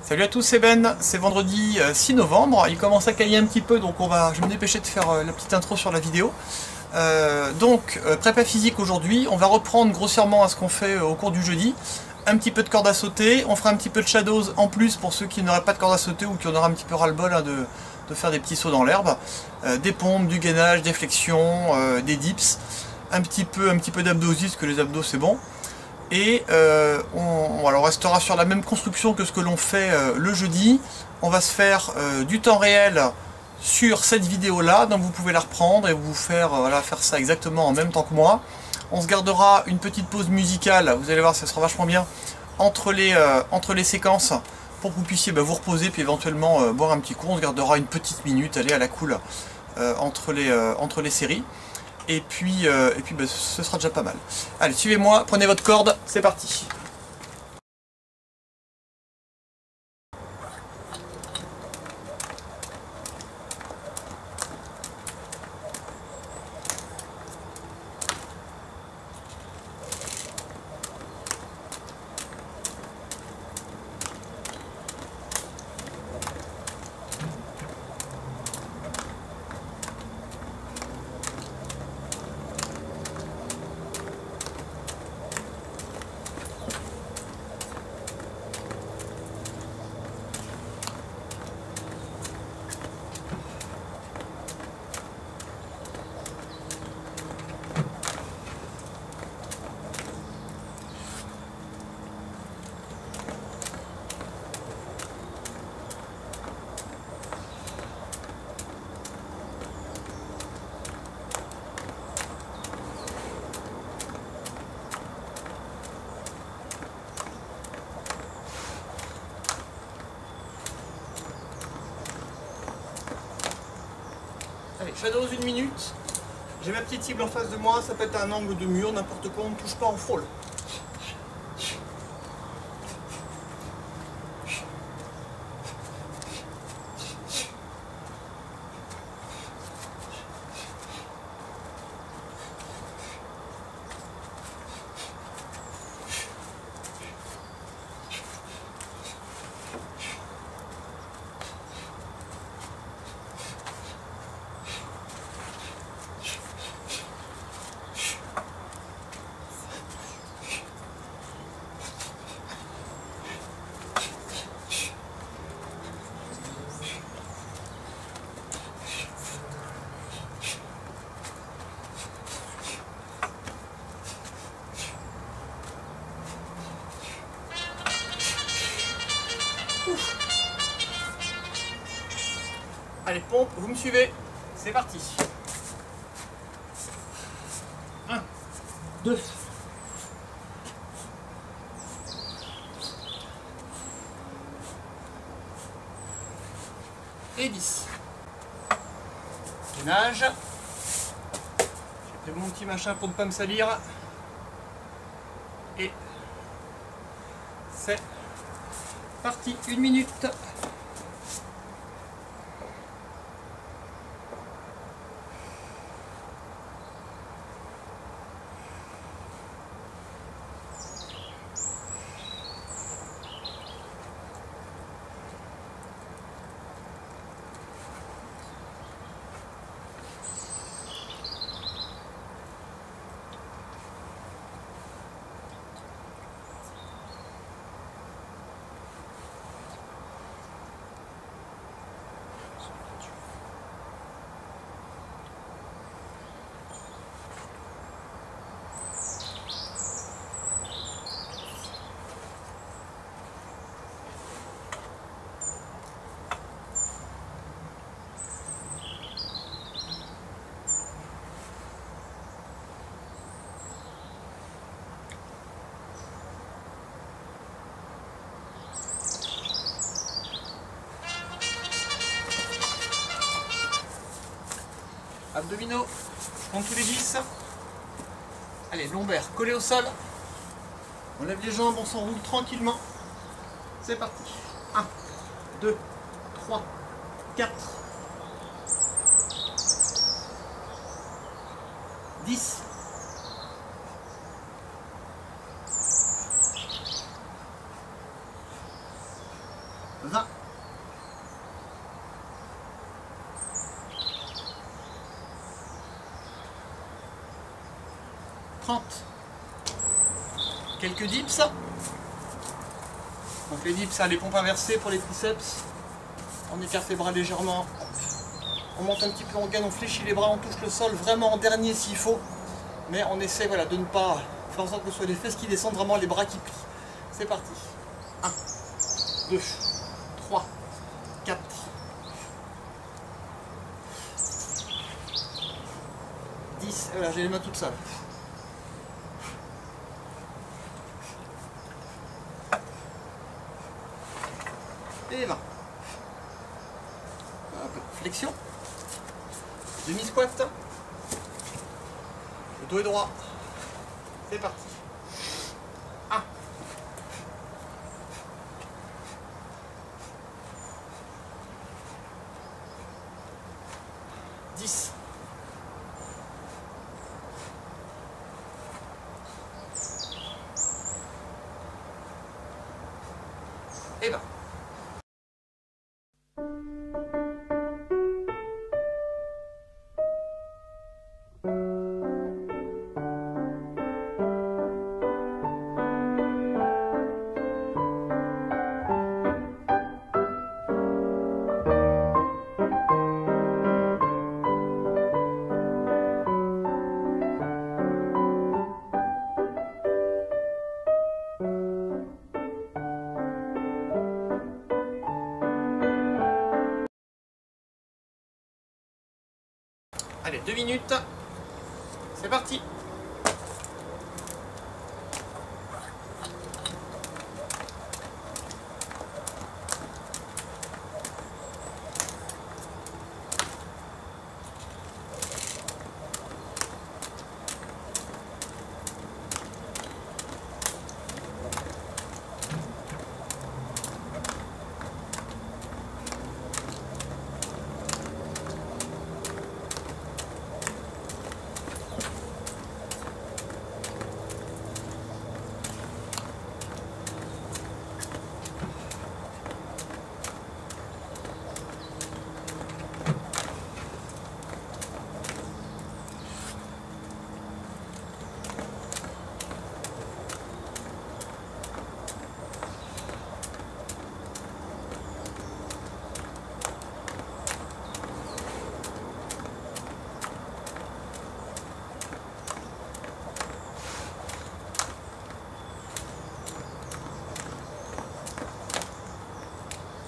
Salut à tous, c'est Ben, c'est vendredi 6 novembre, il commence à cailler un petit peu donc je vais me dépêcher de faire la petite intro sur la vidéo. Prépa physique aujourd'hui, on va reprendre grossièrement à ce qu'on fait au cours du jeudi. Un petit peu de corde à sauter, on fera un petit peu de shadows en plus pour ceux qui n'auraient pas de corde à sauter ou qui en auraient un petit peu ras-le-bol de faire des petits sauts dans l'herbe. Des pompes, du gainage, des flexions, des dips, un petit peu d'abdos aussi parce que les abdos c'est bon. Et on restera sur la même construction que ce que l'on fait le jeudi. On va se faire du temps réel sur cette vidéo là, donc vous pouvez la reprendre et vous faire, faire ça exactement en même temps que moi. On se gardera une petite pause musicale, vous allez voir ça sera vachement bien, entre les séquences pour que vous puissiez vous reposer puis éventuellement boire un petit coup. On se gardera une petite minute, allez à la cool, entre les séries. Et puis ce sera déjà pas mal. Allez, suivez-moi, prenez votre corde, c'est parti. Allez, shadows 1 minute. J'ai ma petite cible en face de moi, ça peut être un angle de mur, n'importe quoi, on ne touche pas, on frôle. Allez, pompe, vous me suivez, c'est parti. 1, 2, et 10. Gainage. J'ai pris mon petit machin pour ne pas me salir. Et c'est parti, 1 minute. Abdominaux, je compte tous les 10. Allez, lombaire, collé au sol. On lève les jambes, on s'enroule tranquillement. C'est parti. 1, 2, 3, 4, 10. 11, 20. 30. Quelques dips. Donc les dips, ça, les pompes inversées pour les triceps. On écarte les bras légèrement. On monte un petit peu en gaine, on fléchit les bras, on touche le sol vraiment en dernier s'il faut. Mais on essaie voilà, de ne pas faire en sorte que ce soit les fesses qui descendent, vraiment les bras qui plient. C'est parti. 1, 2, 3, 4. 10. Voilà, j'ai les mains toutes seules. Et 20. Hop, flexion. Demi-squat. Le dos est droit. C'est parti. 1. 10. 20. Allez, 2 minutes. C'est parti.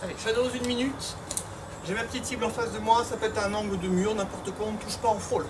Allez, shadows 1 minute. J'ai ma petite cible en face de moi, ça peut être un angle de mur, n'importe quoi, on ne touche pas, on frôle.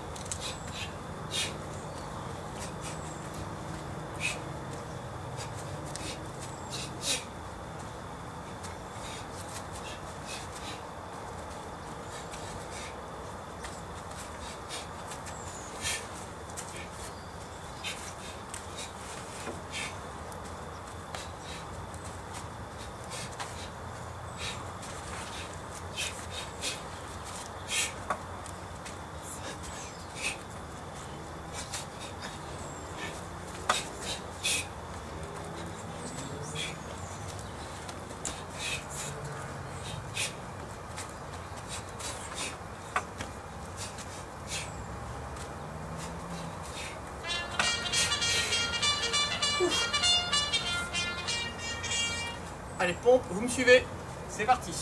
Allez, pompe, vous me suivez. C'est parti.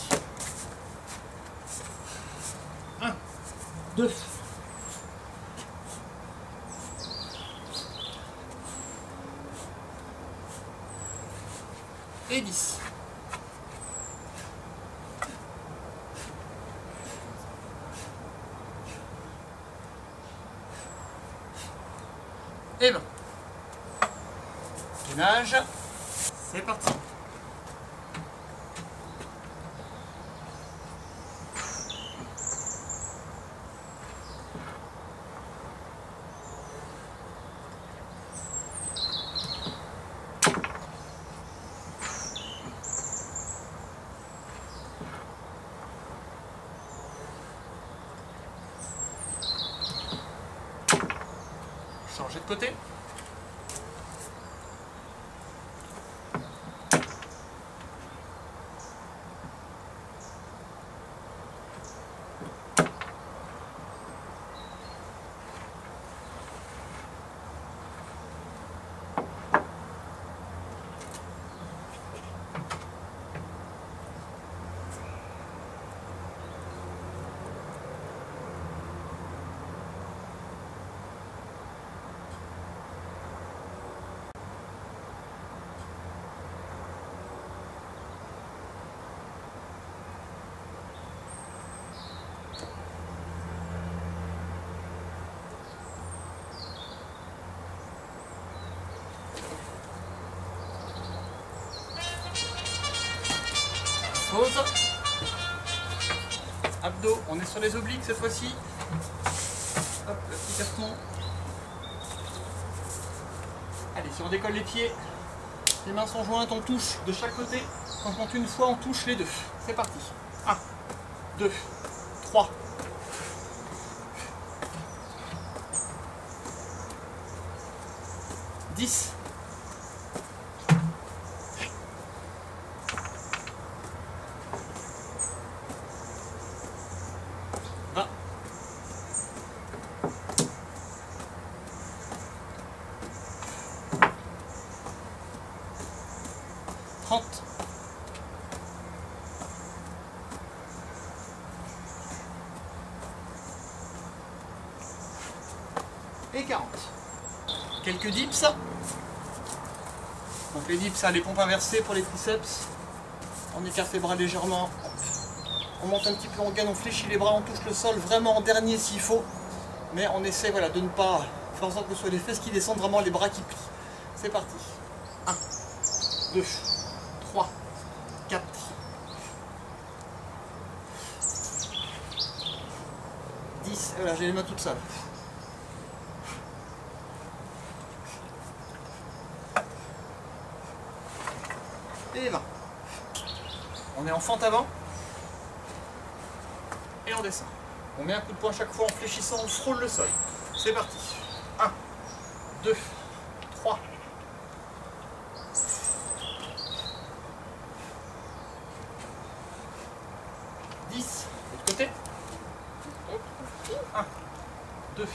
1, 2. Et 10. Et 20. Gainage. C'est parti. Changer de côté. Pause. Abdos, on est sur les obliques cette fois-ci. Hop, le petit carton. Allez, si on décolle les pieds, les mains sont jointes, on touche de chaque côté. Quand on compte une fois, on touche les deux. C'est parti. 1, 2, 3. 10. 20. 30. Et 40. Quelques dips. Donc les dips, ça, les pompes inversées pour les triceps. On écarte les bras légèrement. On monte un petit peu en gaine, on fléchit les bras, on touche le sol vraiment en dernier s'il faut. Mais on essaie voilà, de ne pas faire en sorte que ce soit les fesses qui descendent, vraiment les bras qui plient. C'est parti. 1, 2, 3, 4. 10. Voilà, j'ai les mains toutes seules. Et 20. On est en fente avant. Et on descend. On met un coup de poing chaque fois en fléchissant, on frôle le sol. C'est parti. 1, 2, 3. 10. L'autre côté. 1, 2.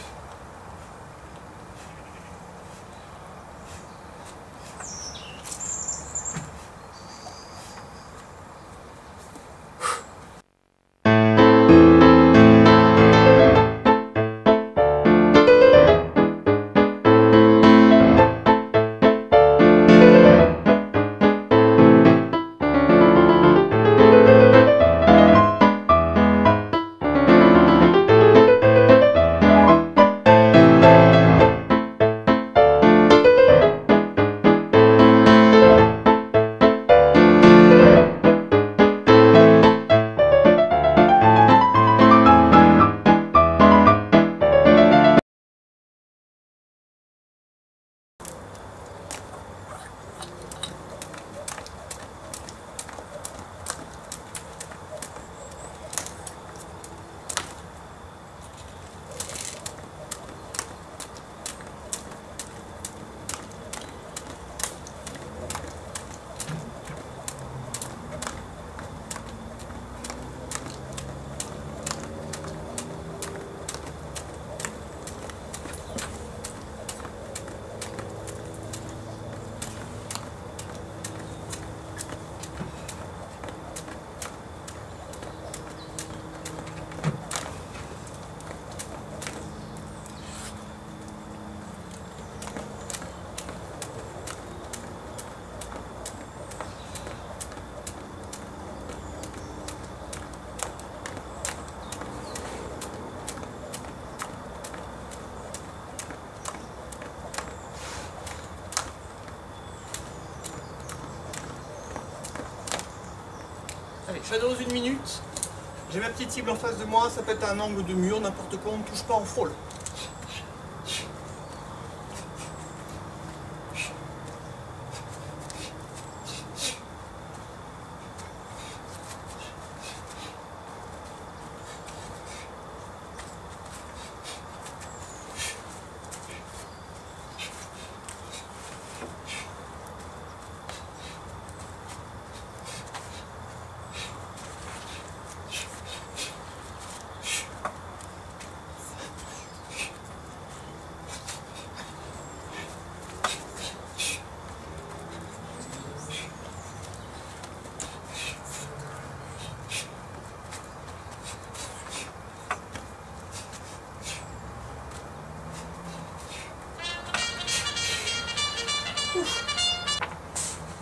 Allez, shadows 1 minute. J'ai ma petite cible en face de moi, ça peut être un angle de mur, n'importe quoi, on ne touche pas, on frôle.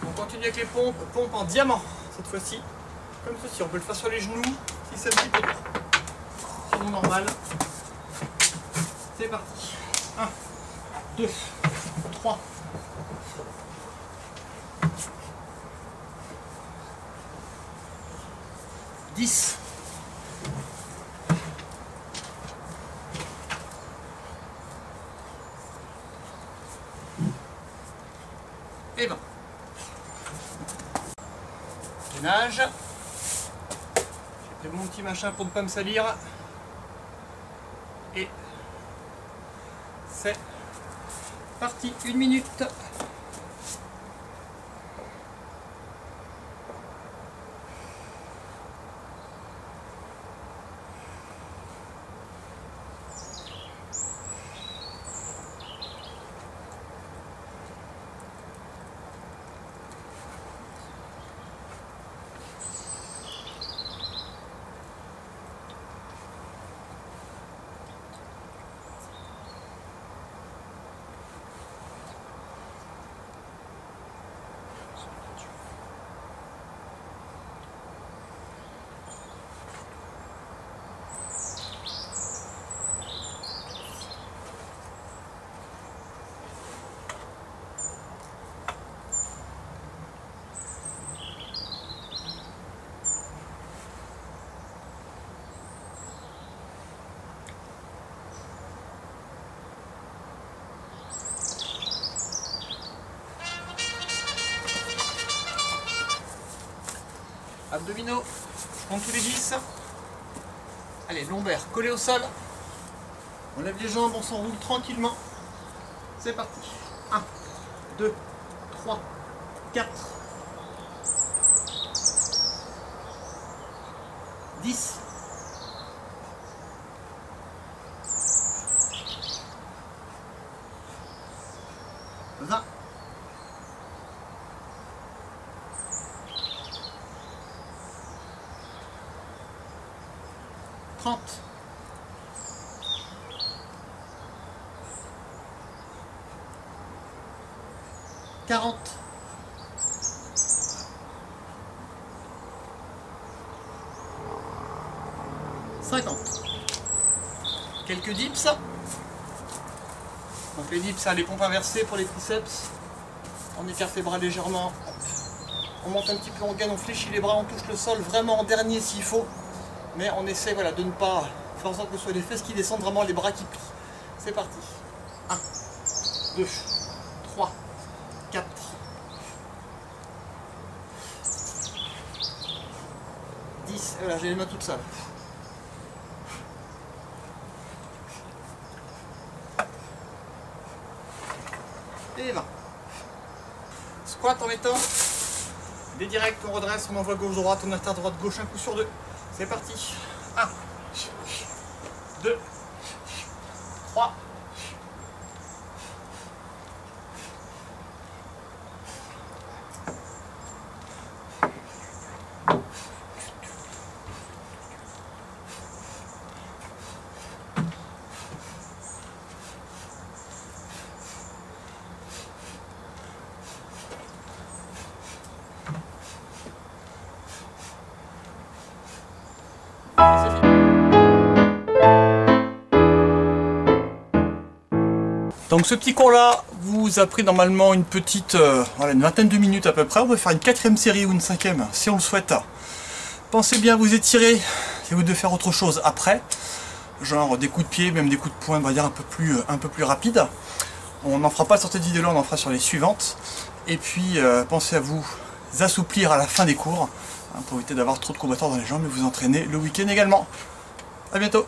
On continue avec les pompes en diamant cette fois-ci, comme ceci. On peut le faire sur les genoux si c'est un petit peu dur. Sinon normal. C'est parti. 1, 2, 3. 4. 10. Et 20. Gainage. J'ai pris mon petit machin pour ne pas me salir. Et c'est parti, 1 minute. Abdominaux, je compte tous les 10. Allez, lombaire, collé au sol. On lève les jambes, on s'enroule tranquillement. C'est parti. 1, 2, 3, 4, 10. 20. 30. 40. 50. Quelques dips. Donc les dips, ça, les pompes inversées pour les triceps. On écarte les bras légèrement. On monte un petit peu en gaine, on fléchit les bras, on touche le sol vraiment en dernier s'il faut. Mais on essaie voilà, de ne pas faire en sorte que ce soit les fesses qui descendent, vraiment les bras qui plient. C'est parti. 1, 2, 3, 4, 10. Et voilà, j'ai les mains toutes seules. Et 20. Squat en mettant des directs, on redresse, on envoie gauche-droite, on alterne droite-gauche, un coup sur deux. C'est parti. 1, 2, 3, donc ce petit cours là vous a pris normalement une petite voilà, une vingtaine de minutes à peu près. On va faire une 4e série ou une 5e si on le souhaite. Pensez bien à vous étirer si vous devez faire autre chose après, genre des coups de pied, même des coups de poing, on va dire un peu plus rapide. On n'en fera pas sur cette vidéo là, on en fera sur les suivantes. Et puis pensez à vous assouplir à la fin des cours hein, pour éviter d'avoir trop de courbatures dans les jambes et vous entraîner le week-end également. A bientôt.